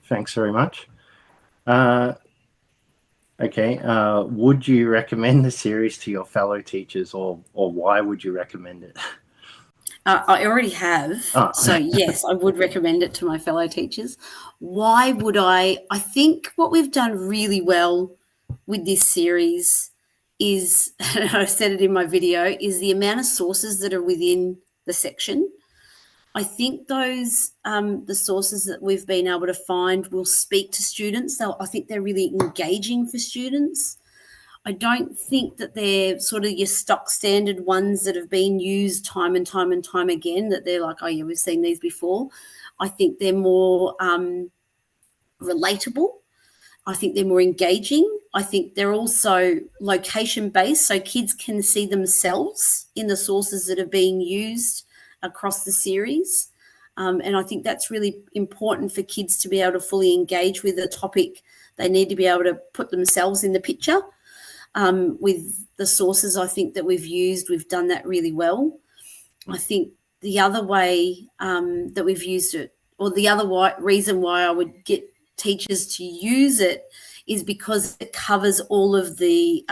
Thanks very much. Okay. Would you recommend the series to your fellow teachers, or why would you recommend it? I already have. Oh. So yes, I would recommend it to my fellow teachers. Why would I? I think what we've done really well with this series is, and I said it in my video, is the amount of sources that are within the section. I think those, the sources that we've been able to find will speak to students. I think they're really engaging for students. I don't think that they're sort of your stock standard ones that have been used time and time and time again, that they're like, oh yeah, we've seen these before. I think they're more relatable. I think they're more engaging. I think they're also location-based, so kids can see themselves in the sources that are being used across the series. And I think that's really important for kids to be able to fully engage with the topic. They need to be able to put themselves in the picture. With the sources I think that we've used, we've done that really well. I think the other way that we've used it, or the other reason why I would get teachers to use it, is because it covers all of the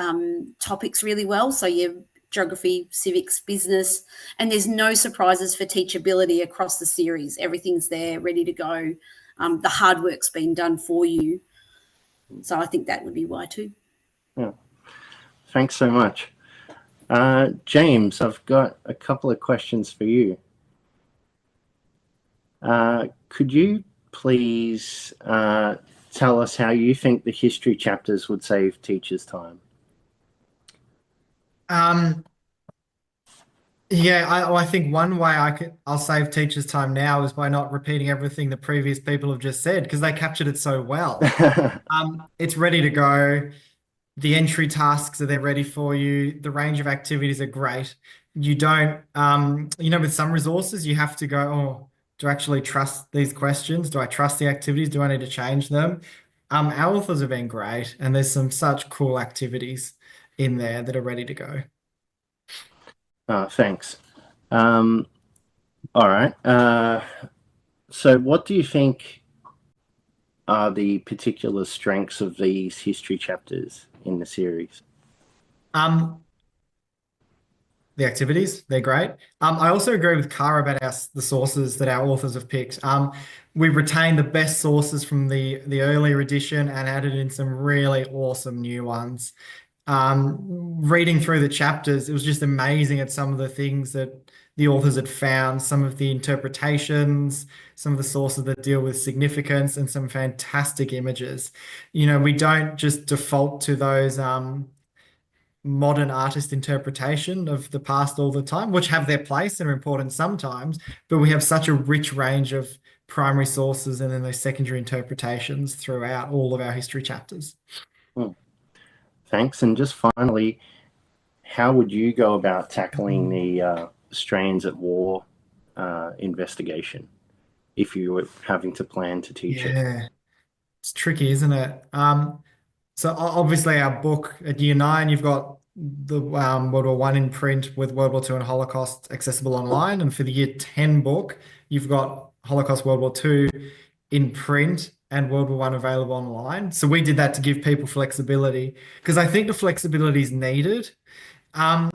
topics really well. So your geography, civics, business, and there's no surprises for teachability across the series. Everything's there, ready to go. The hard work's been done for you. So I think that would be why too. Yeah. Thanks so much. James, I've got a couple of questions for you. Could you please tell us how you think the history chapters would save teachers' time? I think one way I'll save teachers' time now is by not repeating everything the previous people have just said, because they captured it so well. It's ready to go. The entry tasks are there ready for you. The range of activities are great. You don't, with some resources, you have to go, oh, do I actually trust these questions? Do I trust the activities? Do I need to change them? Our authors have been great, and there's some such cool activities in there that are ready to go. Thanks. All right. So what do you think are the particular strengths of these history chapters in the series? The activities, they're great. I also agree with Cara about the sources that our authors have picked. We retained the best sources from the earlier edition and added in some really awesome new ones. Reading through the chapters, it was just amazing at some of the things that the authors had found, some of the interpretations, some of the sources that deal with significance, and some fantastic images. We don't just default to those modern artist interpretation of the past all the time, which have their place and are important sometimes, but we have such a rich range of primary sources and then those secondary interpretations throughout all of our history chapters. Thanks. And just finally, how would you go about tackling the Australians at War investigation if you were having to plan to teach it? Yeah, it's tricky, isn't it? So obviously our book at Year 9, you've got the World War One in print with World War Two and Holocaust accessible online. And for the Year 10 book, you've got Holocaust World War Two in print and World War One available online. So we did that to give people flexibility because I think the flexibility is needed. I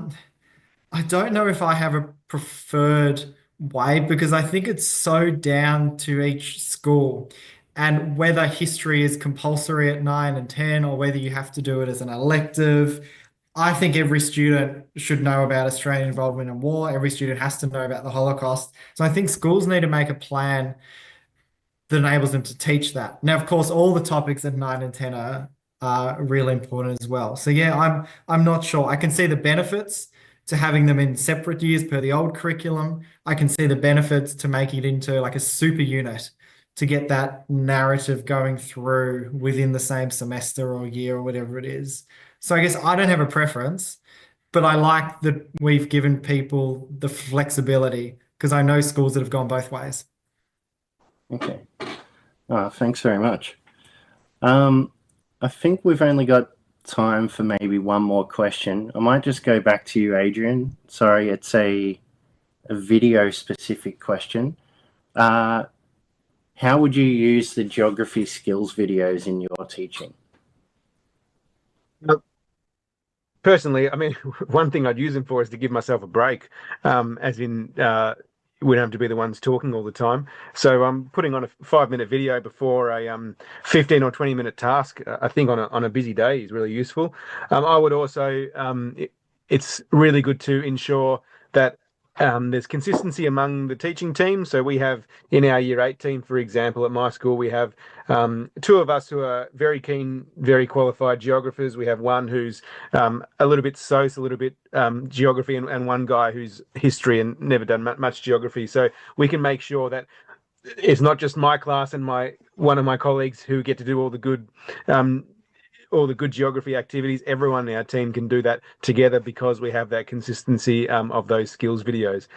don't know if I have a preferred way because I think it's so down to each school and whether history is compulsory at 9 and 10 or whether you have to do it as an elective. I think every student should know about Australian involvement in war. Every student has to know about the Holocaust. So I think schools need to make a plan that enables them to teach that. Now, of course, all the topics at 9 and 10 are really important as well. So yeah, I'm not sure. I can see the benefits to having them in separate years per the old curriculum. I can see the benefits to making it into like a super unit to get that narrative going through within the same semester or year or whatever it is. So I guess I don't have a preference, but I like that we've given people the flexibility because I know schools that have gone both ways. Okay. Thanks very much. I think we've only got time for maybe one more question. I might just go back to you, Adrian. Sorry, it's a video specific question. How would you use the geography skills videos in your teaching? Personally, I mean, one thing I'd use them for is to give myself a break, as in we don't have to be the ones talking all the time. So putting on a 5-minute video before a 15 or 20-minute task, I think on a busy day is really useful. I would also, it's really good to ensure that there's consistency among the teaching team. So we have in our Year 8 team, for example, at my school, we have 2 of us who are very keen, very qualified geographers. We have one who's a little bit soc, a little bit geography, and one guy who's history and never done much geography. So we can make sure that it's not just my class and one of my colleagues who get to do all the good geography activities. Everyone in our team can do that together because we have that consistency of those skills videos.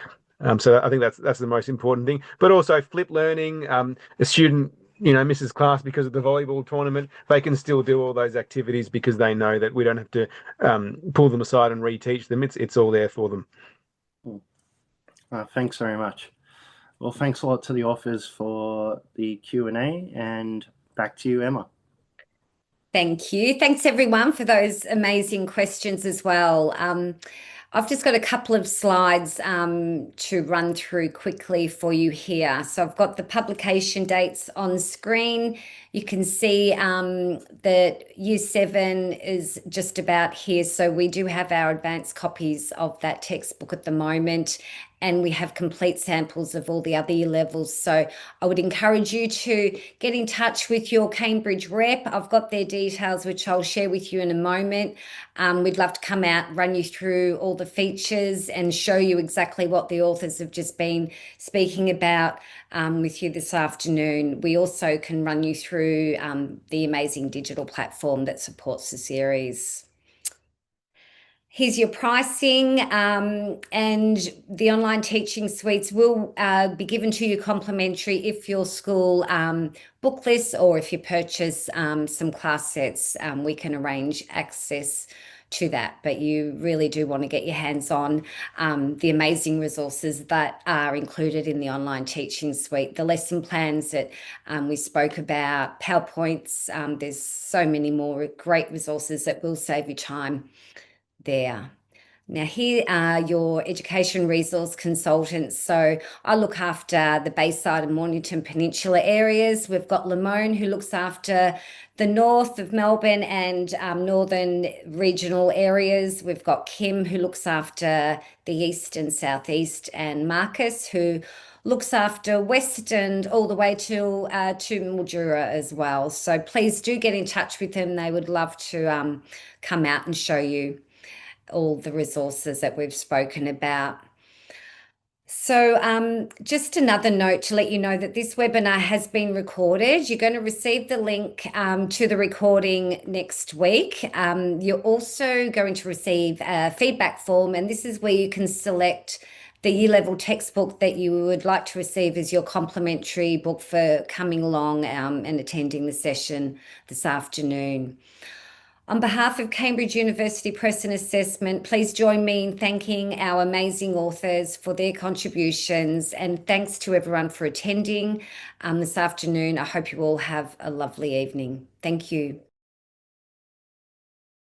So I think that's the most important thing. But also flip learning. A student, misses class because of the volleyball tournament, they can still do all those activities because they know that we don't have to pull them aside and reteach them. It's all there for them. Thanks very much. Well, thanks a lot to the authors for the Q&A, and back to you, Emma. Thank you. Thanks, everyone, for those amazing questions as well. I've just got a couple of slides to run through quickly for you here. So I've got the publication dates on screen. You can see that Year 7 is just about here. So we do have our advanced copies of that textbook at the moment, and we have complete samples of all the other year levels. So I would encourage you to get in touch with your Cambridge rep. I've got their details, which I'll share with you in a moment. We'd love to come out, run you through all the features and show you exactly what the authors have just been speaking about with you this afternoon. We also can run you through the amazing digital platform that supports the series. Here's your pricing, and the online teaching suites will be given to you complimentary if your school book lists or if you purchase some class sets. We can arrange access to that, but you really do want to get your hands on the amazing resources that are included in the online teaching suite. The lesson plans that we spoke about, PowerPoints, there's so many more great resources that will save you time there. Now, here are your education resource consultants. So I look after the Bayside and Mornington Peninsula areas. We've got Lamone, who looks after the north of Melbourne and northern regional areas. We've got Kim, who looks after the east and southeast, and Marcus, who looks after Western all the way to Mildura as well. So please do get in touch with them. They would love to come out and show you all the resources that we've spoken about. So just another note to let you know that this webinar has been recorded. You're going to receive the link to the recording next week. You're also going to receive a feedback form, and this is where you can select the year level textbook that you would like to receive as your complimentary book for coming along and attending the session this afternoon. On behalf of Cambridge University Press and Assessment, please join me in thanking our amazing authors for their contributions, and thanks to everyone for attending this afternoon. I hope you all have a lovely evening. Thank you.